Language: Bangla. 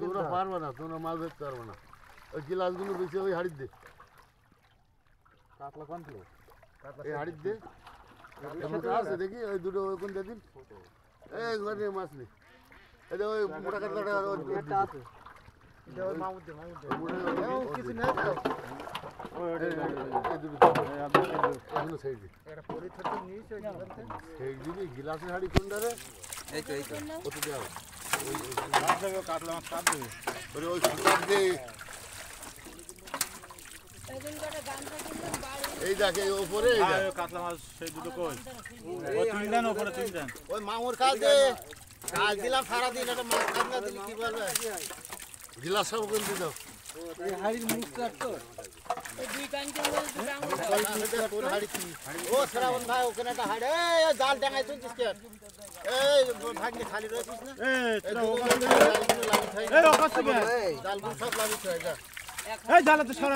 তোমরা পারবে না, তোমরা মাছ ধরতে পারবে না। ওই গিলাসগুলো বেশি ওই হাড়ির দে, কাতলা কোন ছিল? এই হাড়ির দে আছে দেখি ওই দুটো ওই কোনটা দিন এই ঘরে মাছ নেই। এই যে ওই মোটা কাতলাটা আছে কিছু নেই তো গিলাসের হাড়ি কোনটা রে? এই তো কত দেওয়া কাতলা মাছ কাট দেবে ওই সুতার দে। এই দেখে ওপরে কাতলা মাছ সেই দুটো কই ও তুই দেন ওপরে তুই দেন ওই মামুর কাজ দে কাজ দিলাম সারাদিন একটা মাছ কাজ না দিলে কি বলবে? গিলাস সব কিনতে দাও। এই হাড়ির মুখটা তো দুই কাঞ্চন ও শ্রাবণ ভাই ওখানে একটা হাড় এই জাল টাঙাই তুলছিস কে? এই ভাগ্নে খালি রয়েছিস না? এই অকাশ থেকে জালগুলো সব লাগিস হয়ে যা। এই জালে তো সর